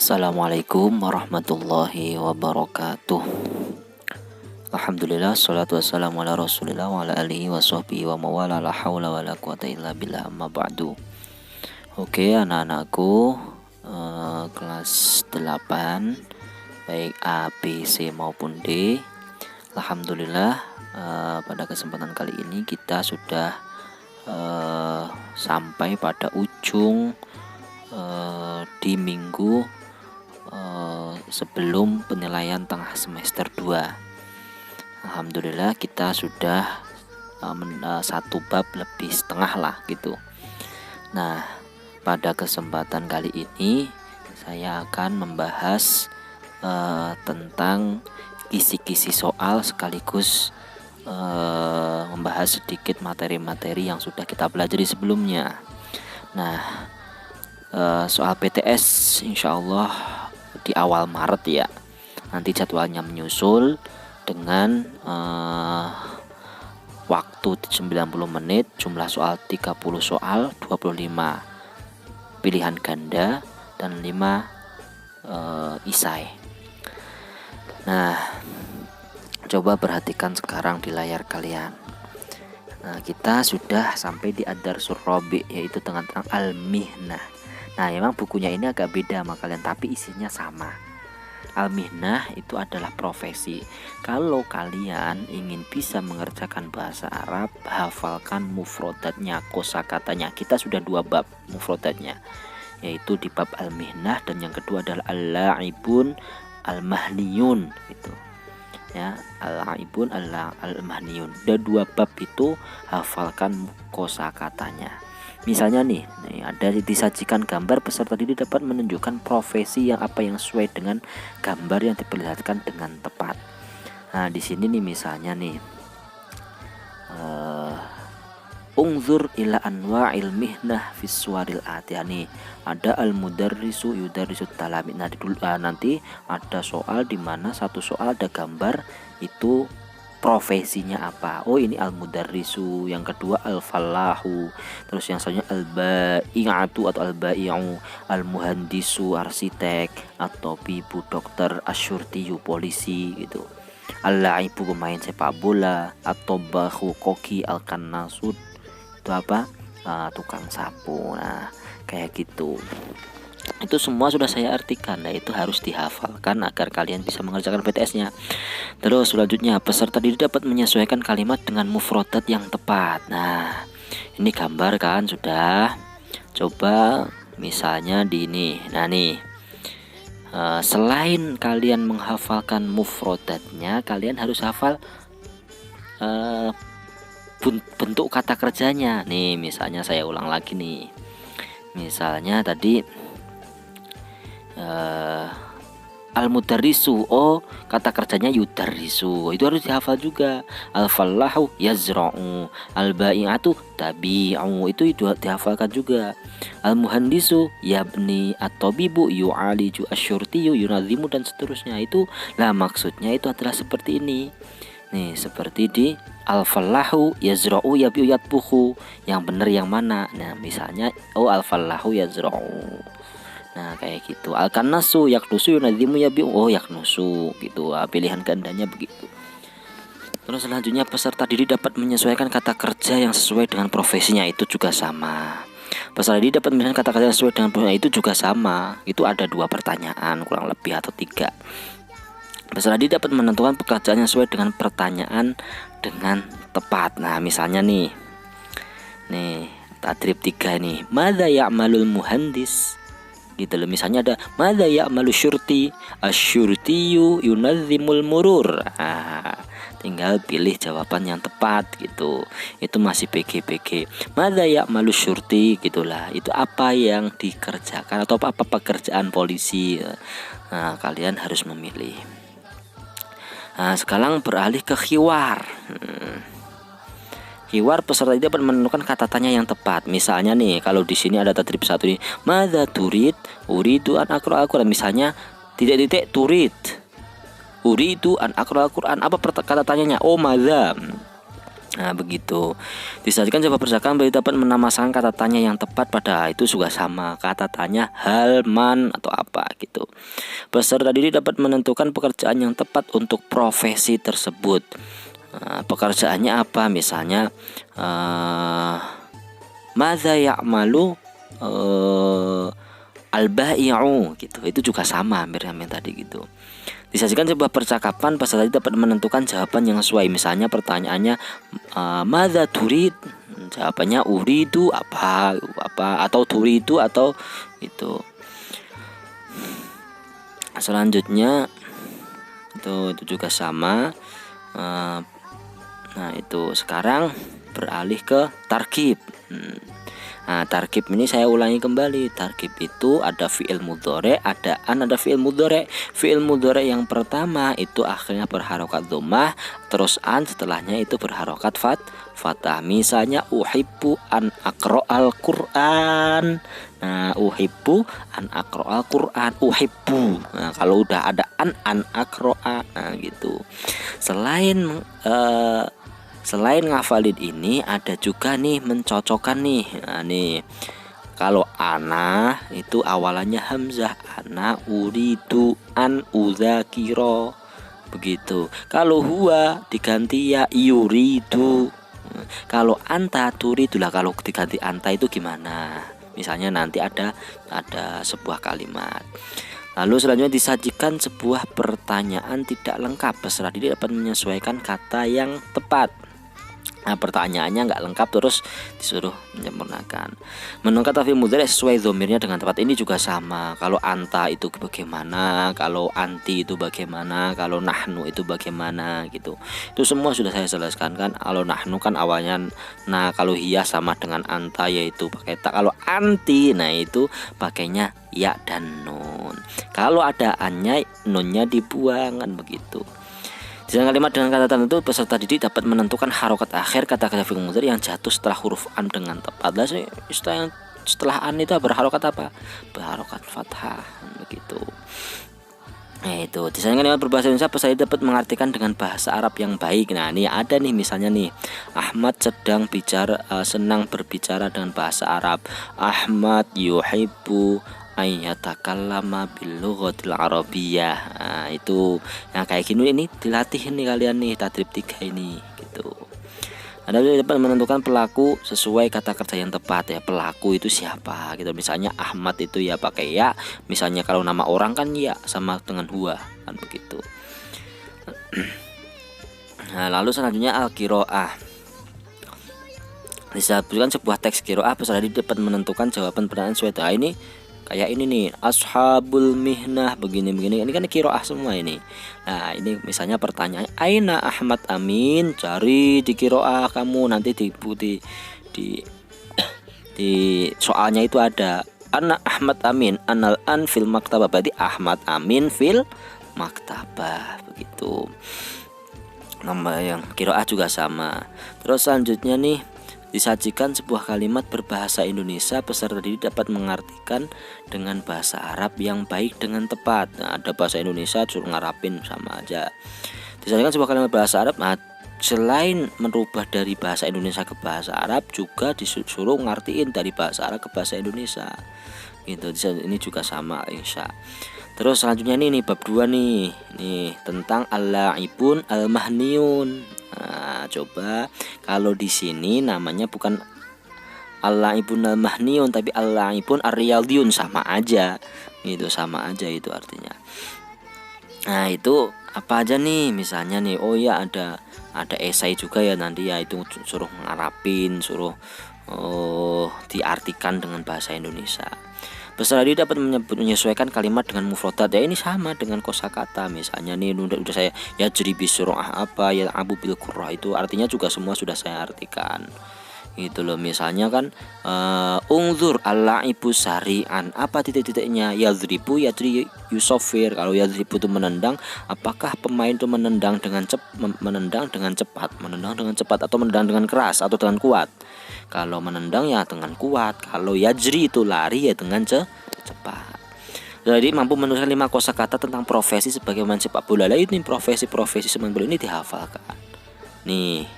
Assalamualaikum warahmatullahi wabarakatuh. Alhamdulillah, salatu wassalamu ala rasulillah wa ala alihi wa sahbihi wa mawala, la hawla wa la quwata illa billah, amma ba'du. Oke anak-anakku, kelas 8 baik A, B, C maupun D. Alhamdulillah, pada kesempatan kali ini kita sudah sampai pada ujung di minggu sebelum penilaian tengah semester 2. Alhamdulillah kita sudah satu bab lebih setengah lah gitu. Nah, pada kesempatan kali ini saya akan membahas tentang kisi-kisi soal sekaligus membahas sedikit materi-materi yang sudah kita pelajari sebelumnya. Nah, soal PTS insya Allah di awal Maret ya. Nanti jadwalnya menyusul dengan waktu 90 menit, jumlah soal 30 soal, 25 pilihan ganda dan 5 isai. Nah, coba perhatikan sekarang di layar kalian. Nah, kita sudah sampai di ad-darsul rabi', yaitu tentang al-mihnah. Nah, memang bukunya ini agak beda sama kalian, tapi isinya sama. Al-mihnah itu adalah profesi. Kalau kalian ingin bisa mengerjakan bahasa Arab, hafalkan mufrodatnya, kosakatanya. Kita sudah 2 bab mufrodatnya, yaitu di bab al-mihnah, dan yang kedua adalah al-la'ibun al-mahniyun itu. Ya, al-la'ibun al-mahniyun. Ada 2 bab itu, hafalkan kosakatanya. Misalnya nih, ada disajikan gambar, peserta didik dapat menunjukkan profesi yang sesuai dengan gambar yang diperlihatkan dengan tepat. Nah, di sini nih misalnya nih, ungzur ila anwa'il mihnah fis suwaril atiyah nih. Ada al-mudarrisu yudarrisu talami. Nah, nanti ada soal di mana satu soal ada gambar itu profesinya apa. Oh, ini al-mudarrisu, yang kedua al-fallahu, terus yang selanjutnya al-bai'atu atau al-bai'u, al-muhandisu arsitek, atau bibu dokter, asyurtiyu polisi gitu. Al-la'ibu pemain sepak bola, atau bahu koki, al-kannasud itu apa? Tukang sapu. Nah, kayak gitu. Itu semua sudah saya artikan. Nah, itu harus dihafalkan agar kalian bisa mengerjakan PTS-nya. Terus selanjutnya, peserta didik dapat menyesuaikan kalimat dengan mufrodat yang tepat. Nah, ini gambar kan sudah. Coba misalnya di ini. Nah nih, selain kalian menghafalkan mufrodatnya, kalian harus hafal bentuk kata kerjanya. Nih misalnya saya ulang lagi nih. Misalnya tadi al-mudarrisu, oh kata kerjanya yudarrisu, itu harus dihafal juga. Al-fallahu yazra'u, al-bai'atu tabi'u, itu dihafalkan juga. Al-muhandisu yabni, at-tabibu yu'aliju, asyurtiyu yunazimu, dan seterusnya. Itu lah maksudnya itu adalah seperti ini. Nih, seperti di al-fallahu yazra'u yabi'u yatbuhu, yang benar yang mana? Nah, misalnya al-fallahu yazra'u. Nah, kayak gitu. Al-kannasu yaknusu yunazimu yabi'u, oh yaknusu gitu. Pilihan gandanya begitu. Terus selanjutnya, peserta didik dapat menyesuaikan kata kerja yang sesuai dengan profesinya, itu juga sama. Peserta didik dapat menyesuaikan kata kerja yang sesuai dengan profesinya, itu juga sama. Itu ada 2 pertanyaan kurang lebih atau 3. Peserta didik dapat menentukan pekerjaan yang sesuai dengan pertanyaan dengan tepat. Nah, misalnya nih tadrib 3 nih, madza ya'malul muhandis gitu loh. Misalnya ada madza ya'malu syurti, asyurtiyu yunazimul murur. Tinggal pilih jawaban yang tepat gitu. Itu masih PG. Madza ya'malu syurti gitulah, itu apa yang dikerjakan atau apa pekerjaan polisi. Nah, kalian harus memilih. Nah, sekarang beralih ke khiwar. Khiwar, peserta dapat menentukan kata tanya yang tepat. Misalnya nih, kalau di sini ada tadrib 1 nih, madza turid, uridu an aqra al-Qur'an. Misalnya titik-titik turid, uridu an aqra al-Qur'an. Apa kata tanyanya? Oh, madza. Nah begitu. Disajikan coba percakapan berarti dapat menamaskan kata tanya yang tepat pada itu juga sama. Kata tanya hal, man, atau apa gitu. Peserta didik dapat menentukan pekerjaan yang tepat untuk profesi tersebut. Pekerjaannya apa? Misalnya madza ya'malu al-bai'u gitu. Itu juga sama hampir yang tadi gitu. Disajikan sebuah percakapan, peserta dapat menentukan jawaban yang sesuai. Misalnya pertanyaannya madza turid? Jawabannya uridu apa atau turidu atau itu. Selanjutnya itu juga sama. Nah itu sekarang beralih ke tarkib. Nah tarkib ini saya ulangi kembali. Tarkib itu ada fi'il mudhari, ada fi'il mudhari. Fi'il mudhari yang pertama itu akhirnya berharokat dhammah, terus setelahnya itu berharokat fathah. Misalnya uhibbu an aqra'al Qur'an. Nah uhibbu an aqra'al Qur'an, uhibbu. Nah kalau udah ada an aqra'a, nah gitu. Selain ngafalin ini ada juga nih mencocokkan nih. Nah nih kalau ana itu awalannya hamzah, ana uridu an uzakiro begitu. Kalau huwa diganti ya yuridu. Kalau anta turidulah, kalau diganti anta itu gimana? Misalnya nanti ada sebuah kalimat. Lalu selanjutnya disajikan sebuah pertanyaan tidak lengkap. Peserta didik dapat menyesuaikan kata yang tepat. Nah pertanyaannya nggak lengkap terus disuruh menyempurnakan. Menentukan fi'il mudhari sesuai dhomirnya dengan tepat. Ini juga sama. Kalau anta itu bagaimana, kalau anti itu bagaimana, kalau nahnu itu bagaimana gitu. Itu semua sudah saya jelaskan kan. Kalau nahnu kan awalnya nah, kalau hiya sama dengan anta yaitu pakai ta. Kalau anti nah itu pakainya ya dan nun. Kalau ada annya nunnya dibuang kan begitu. Di dalam kalimat dengan kata tertentu peserta didik dapat menentukan harokat akhir kata-kata fi'il mudhari yang jatuh setelah huruf an dengan tepat. Lalu setelah an itu berharokat apa? Berharokat fathah begitu. Nah itu disayangkan dengan berbahasa Indonesia peserta dapat mengartikan dengan bahasa Arab yang baik. Nah ini ada nih misalnya nih Ahmad senang berbicara dengan bahasa Arab. Ahmad yuhibbu ayatakallama bil lughatil arabiyyah. Nah, itu yang kayak gini ini dilatih nih kalian nih tadrib 3 ini gitu. Anda dapat menentukan pelaku sesuai kata kerja yang tepat ya. Pelaku itu siapa gitu. Misalnya Ahmad itu ya pakai ya. Misalnya kalau nama orang kan ya sama dengan huwa kan begitu. Nah, lalu selanjutnya al-qiraah. Disebutkan sebuah teks qiraah peserta dapat menentukan jawaban pertanyaan sesuai. Nah, ini kayak ini nih ashabul mihnah begini ini kan qiraah semua ini. Nah ini misalnya pertanyaan aina Ahmad Amin, cari di qiraah kamu nanti di soalnya itu ada anak Ahmad Amin anal an fil maktabah, berarti Ahmad Amin fil maktabah begitu. Nama yang qiraah juga sama. Terus selanjutnya nih disajikan sebuah kalimat berbahasa Indonesia, peserta didik dapat mengartikan dengan bahasa Arab yang baik dengan tepat. Nah, ada bahasa Indonesia suruh ngarapin sama aja. Disajikan sebuah kalimat bahasa Arab, nah, selain merubah dari bahasa Indonesia ke bahasa Arab juga disuruh ngartiin dari bahasa Arab ke bahasa Indonesia. Gitu. Ini juga sama insya. Terus selanjutnya nih bab 2 nih tentang al-la'ibun al-mahniyun. Nah, coba kalau di sini namanya bukan al-la'ibun al-mahniyun tapi al-la'ibun ar-riyadiyun, sama aja. Gitu, sama aja itu artinya. Nah, itu apa aja nih? Misalnya nih, oh ya ada esai juga ya nanti ya, itu suruh ngarapin, suruh diartikan dengan bahasa Indonesia. Peserta didik dapat menyesuaikan kalimat dengan mufradat ya, ini sama dengan kosakata. Misalnya nih udah saya ya jeri bisurah apa ya abu bil qurra, itu artinya juga semua sudah saya artikan gitu loh. Misalnya kan ungzur al-la'ibu sari'an, apa titik-titiknya? Yadribu yadri yusofir. Kalau yadribu itu menendang, apakah pemain itu menendang dengan cepat, menendang dengan cepat atau menendang dengan keras atau dengan kuat? Kalau menendang ya dengan kuat, kalau yajri itu lari ya dengan cepat. Jadi mampu menuliskan 5 kosakata tentang profesi sebagai pemain sepak bola. Ini profesi sepak bola ini dihafalkan. Nih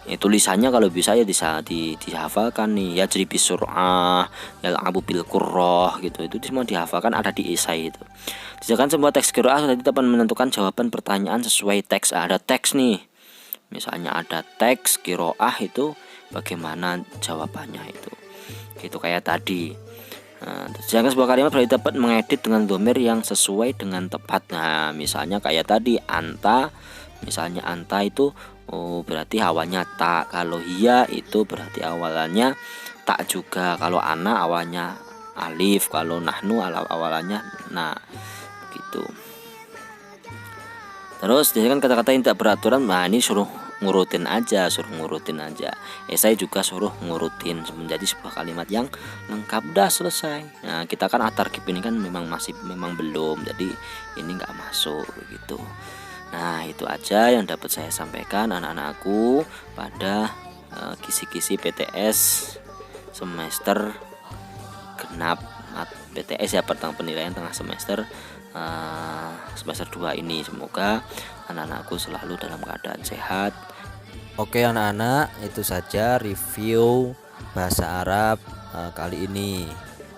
Tulisannya kalau bisa ya dihafalkan nih, ya jadi bisur'ah, ya abu bil qurrah gitu. Itu semua dihafalkan, ada di esai itu. Disediakan semua teks qiraah nanti dapat menentukan jawaban pertanyaan sesuai teks. Ada teks nih. Misalnya ada teks qiraah itu bagaimana jawabannya itu. Gitu kayak tadi. Sedangkan sebuah kalimat berarti dapat mengedit dengan domir yang sesuai dengan tepat. Nah, misalnya kayak tadi anta, misalnya anta itu berarti awalnya tak, kalau hiya itu berarti awalannya tak juga, kalau ana awalnya alif, kalau nahnu awalannya nah gitu. Terus dia kan kata-kata yang tidak beraturan, nah ini suruh ngurutin aja. Esai juga suruh ngurutin menjadi sebuah kalimat yang lengkap, dah selesai. Nah kita kan at-targhib ini kan memang belum, jadi ini nggak masuk gitu. Nah itu aja yang dapat saya sampaikan anak-anakku pada kisi-kisi PTS semester genap, PTS ya, pertama penilaian tengah semester 2 ini. Semoga anak-anakku selalu dalam keadaan sehat. Oke anak-anak, itu saja review bahasa Arab kali ini.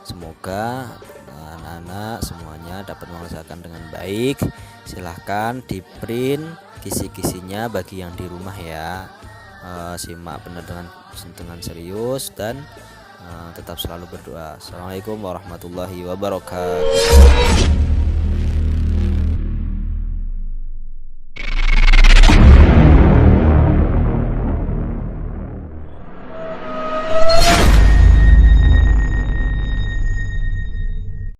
Semoga anak-anak semuanya dapat mengerjakan dengan baik. Silahkan di print kisi-kisinya bagi yang di rumah ya. Simak benar dengan serius dan tetap selalu berdoa. Assalamualaikum warahmatullahi wabarakatuh.